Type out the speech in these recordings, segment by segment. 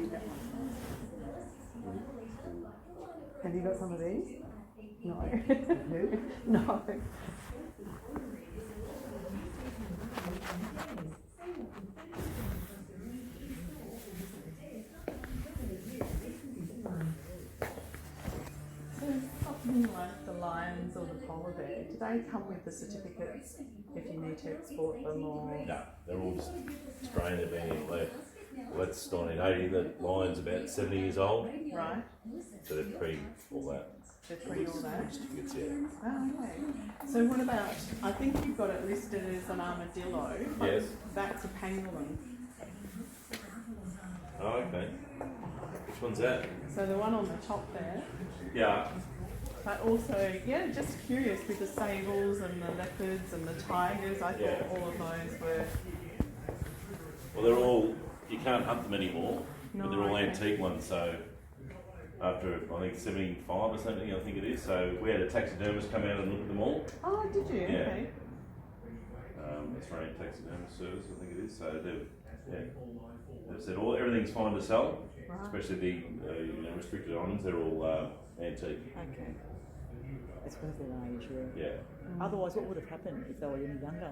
keep that one. Have you got some of these? No. No. So something like the lions or the polar bear, do they come with the certificates if you need to export them or? No, they're all just Australian. They've been here. Well, that's 1980. The lion's about 70 years old. Right. So they're pre all that. They're pre all that. Certificates, yeah. Oh, okay. So what about, I think you've got it listed as an armadillo. Yes. That's a pangolin. Oh, okay. Which one's that? So the one on the top there. Yeah. But also, yeah, just curious with the sables and the leopards and the tigers. I thought all of those were. Well, they're all, you can't hunt them anymore, No, but they're all okay. antique ones. So after, I think, 75 or something, I think it is. So we had a taxidermist come out and look at them all. Oh, did you? Yeah. Okay. Australian Taxidermist Service, I think it is. So they've said everything's fine to sell, Right. especially the restricted items. They're all antique. Okay. It's because of their age, yeah. Yeah. Otherwise, what would have happened if they were any younger?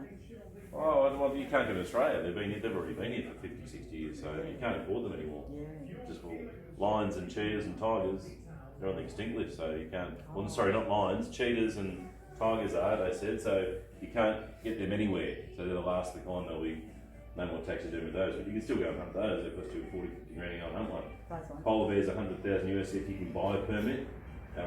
Oh, well, you can't go to Australia. They've already been here for 50, 60 years, so you can't import them anymore. Yeah. Just lions and cheetahs and tigers, they're on the extinct list, so you can't. Well, sorry, not lions, cheetahs and tigers are. They said so you can't get them anywhere. So they're the last of the kind. There'll be no more taxidermy with those, but you can still go and hunt those. They cost you 40, 50 grand to go and hunt one. That's one. Polar bears, 100,000 US if you can buy a permit.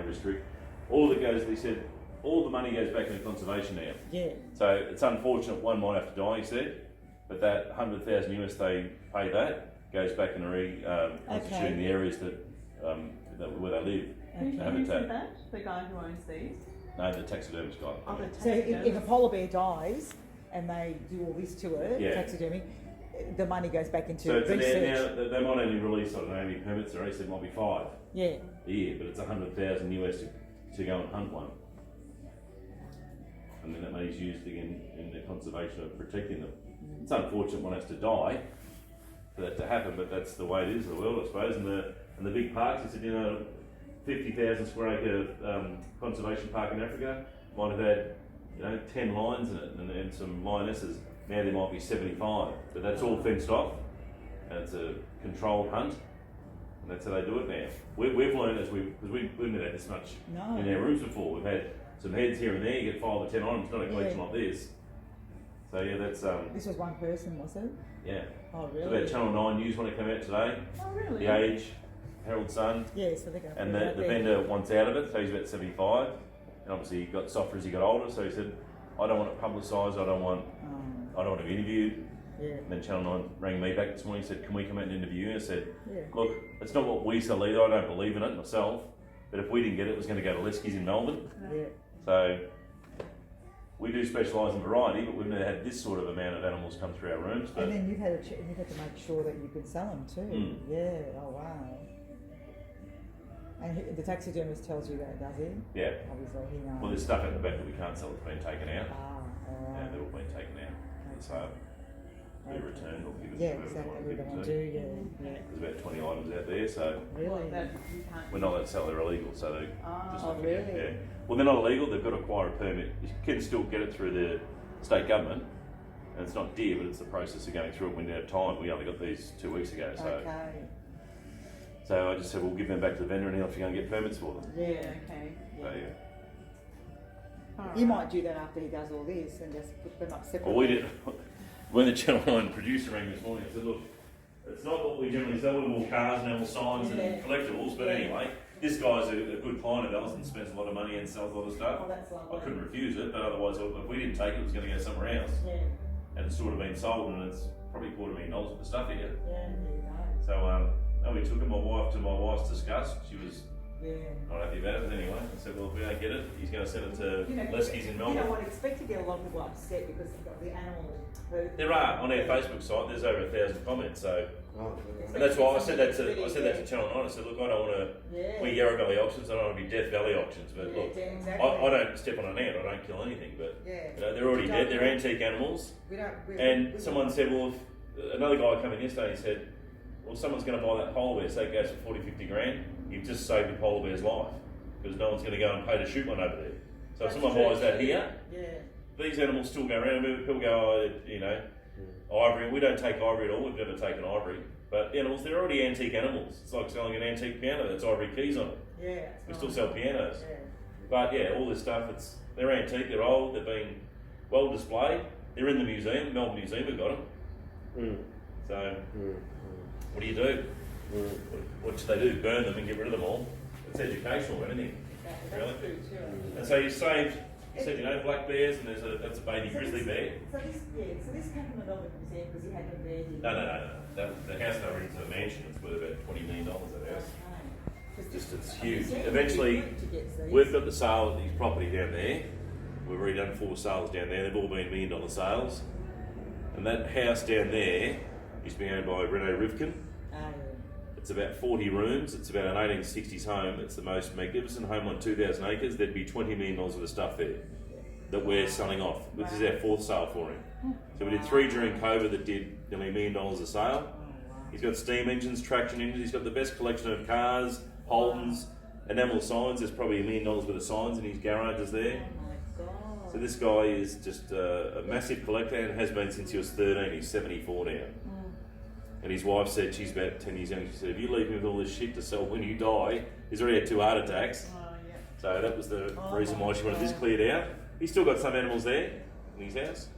Restrict. All that goes, they said, all the money goes back into conservation now. Yeah. So it's unfortunate one might have to die, he said, but that 100,000 US they pay that goes back into constituting the areas that where they live. Who The said habitat. that? The guy who owns these? No, the taxidermist guy. Oh, the So if a taxidermist. polar bear dies and they do all this to it, Yeah. taxidermy, the money goes back into So research. now they might only release, I don't know how many permits there are, it might be 5 Yeah. a year, but it's 100,000 US to go and hunt one. And then that money's used again in the conservation of protecting them. It's unfortunate one has to die for that to happen, but that's the way it is in the world, I suppose. And the big parks, he said, 50,000 square acre conservation park in Africa might have had 10 lions in it and some lionesses. Now there might be 75, but that's all fenced off, and it's a controlled hunt, and that's how they do it now. We've learned because we've never had this much No. in our rooms before. We've had some heads here and there. You get 5 or 10 items, not a collection Yeah. like this. So yeah, that's This was one person, was it? yeah. Oh, So really? about Channel 9 News when it came out today. Oh, really? The Age, Herald Sun, Yeah, so they're going and the vendor wants out of it, so he's about 75. And obviously he got softer as he got older, so he said, I don't want it publicised, I don't want to be interviewed. Yeah. And then Channel 9 rang me back this morning and said, can we come out and interview you? I said, Yeah. look, it's not what we sell either, I don't believe in it myself, but if we didn't get it, it was going to go to Leski's in Melbourne. Yeah. So we do specialise in variety, but we've never had this sort of amount of animals come through our rooms. But And then you've had to make sure that you could sell them too. Mm. Yeah. Oh wow. And the taxidermist tells you that, does he? yeah, Obviously, he knows. well, there's stuff at the back that we can't sell that's been taken out. All Yeah, right. they're all been taken out. So be returned or given Yeah, to whoever exactly. they We want don't to do. give it Yeah. Yeah. to. There's about 20 items out there, so Really? Well, that you can't. we're not allowed to sell, they're illegal. So they just Oh, really? yeah. Well, they're not illegal, they've got to acquire a permit. You can still get it through the state government, and it's not dear, but it's the process of going through it when you have time. We only got these 2 weeks ago, so Okay. so I just said we'll give them back to the vendor and he'll have to go and get permits for them. Yeah, okay. So yeah. All You right. might do that after he does all this and just put them up separately. Well, we did. When the Channel 9 producer rang this morning, I said, look, it's not what we generally sell, we're more cars and animal signs Yeah. and collectibles, but Yeah. anyway, this guy's a good client of ours and spends a lot of money and sells a lot of stuff. Oh, that's lovely. I couldn't refuse it, but otherwise, if we didn't take it, it was going to go somewhere else. Yeah. And it's sort of been sold, and it's probably $250,000 worth of stuff here. Yeah. There you go. So, no, we took it, my wife's disgust. She was Yeah. not happy about it, but anyway, I said, well, if we don't get it, he's going to send it to You know, Leski's in You Melbourne. know what? Expect to get a lot of people upset because the animal hurt. There are on our Facebook site. There's over 1,000 comments. So, Oh, and that's why I said that to Channel 9. I said, look, I don't want to. Yeah. We're Yarra Valley auctions. I don't want to be Death Valley auctions. But Yeah, look, exactly. I don't step on an ant. I don't kill anything. But Yeah. they're already We dead. don't- They're antique animals. We don't. And someone said, well, if, another guy came in yesterday. He said, well, well, someone's going to buy that polar bear, say it goes for 40, 50 grand, you've just saved the polar bear's life, because no one's going to go and pay to shoot one over there. So if someone buys that here, these animals still go around. People go, oh, you know, ivory. We don't take ivory at all. We've never taken ivory. But animals, they're already antique animals. It's like selling an antique piano that's ivory keys on it. Yeah. We still sell pianos. Yeah. But yeah, all this stuff, they're antique, they're old, they've been well displayed. They're in the museum, the Melbourne Museum have got them. So, what do you do? What should they do? Burn them and get rid of them all? It's educational or anything. Really? And so you saved, you said, you know, black bears, and that's a baby grizzly bear. So this came from the Melbourne Museum because he had them there. No. The house they were into a mansion. It's worth about $20 million, that house. It's huge. Eventually, we've got the sale of these property down there. We've already done 4 sales down there. They've all been $1 million sales. And that house down there used to be owned by Rene Rivkin. It's about 40 rooms. It's about an 1860s home. It's the most magnificent home on 2,000 acres. There'd be $20 million worth of stuff there that we're selling off. This is our 4th sale for him. So we did 3 during COVID that did nearly $1 million a sale. He's got steam engines, traction engines. He's got the best collection of cars, Holdens, enamel signs. There's probably $1 million worth of signs in his garages there. So this guy is just a massive collector and has been since he was 13. He's 74 now. And his wife said, she's about 10 years young, she said, if you leave me with all this shit to sell when you die, he's already had 2 heart attacks. So that was the reason why she wanted this cleared out. He's still got some animals there in his house.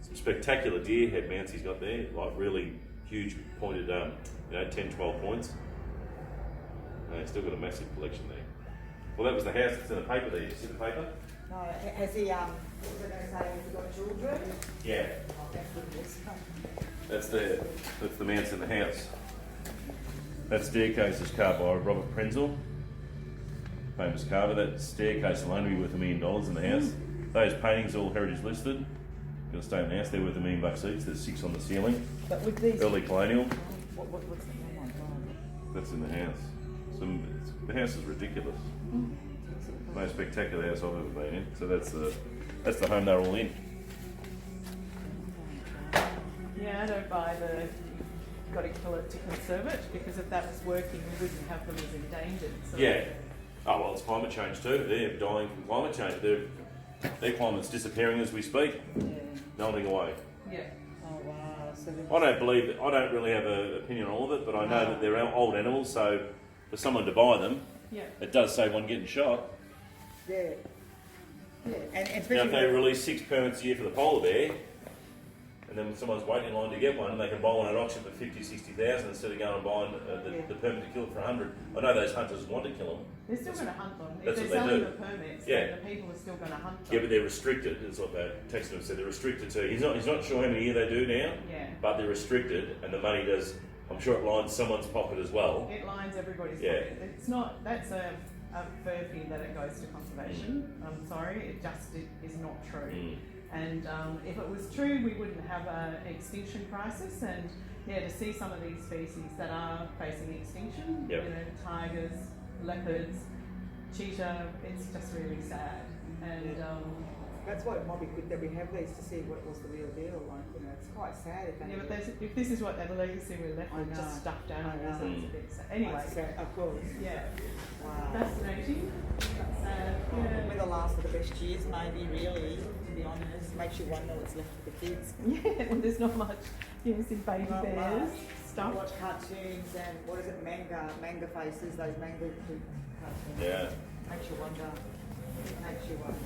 Some spectacular deer head mounts he's got there, like really huge pointed, 10, 12 points. He's still got a massive collection there. Well, that was the house that's in the paper there. You see the paper? No, has he, what was I going to say, has he got children? Yeah. Oh, thank goodness. That's the mounts in the house. That staircase is carved by Robert Prenzel, famous carver. That staircase alone will be worth $1 million in the house. Those paintings are all heritage listed. Got to stay in the house. They're worth $1 million each. There's 6 on the ceiling. But with these, early colonial. What's the name on God? That's in the house. The house is ridiculous. Most spectacular house I've ever been in. So that's the home they're all in. Yeah, I don't buy got to kill it to conserve it, because if that was working, we wouldn't have them as endangered. So Yeah. Oh well, it's climate change too. They're dying from climate change. Their climate's disappearing as we speak, melting away. Yeah. Oh wow. So I don't really have an opinion on all of it, but I know that they're old animals, so for someone to buy them, it does save one getting shot. Yeah. And Now, especially if they release 6 permits a year for the polar bear, and then someone's waiting in line to get one, and they can buy one at auction for 50, 60,000 instead of going and buying the permit to kill it for 100. I know those hunters want to kill them. They're still going to hunt them. That's if what they're they selling do. the permits, Yeah. then the people are still going to hunt them. Yeah, but they're restricted. It's what they texted them said. They're restricted to. He's not sure how many a year they do now. Yeah. But they're restricted, and the money does. I'm sure it lines someone's pocket as well. It lines everybody's Yeah. pocket. It's not. That's a fair thing that it goes to conservation. I'm sorry, it just is not true. And if it was true, we wouldn't have an extinction crisis. And yeah, to see some of these species that are facing extinction, Yep. you know, tigers, leopards, cheetah, it's just really sad. And that's why it might be good that we have these to see what was the real deal. Like, you know, it's quite sad if yeah, but if this is what that legacy we're left with, just stuffed animals, it's a bit sad. Anyway, of course. yeah, Wow. fascinating. We're the last of the best years, maybe, really, to be honest. Makes you wonder what's left for the kids. Yeah, well, there's not much. You know, some baby Not bears, much. stuff. Watch cartoons and what is it, manga faces, those manga cartoons. Yeah. Makes you wonder. Makes you wonder.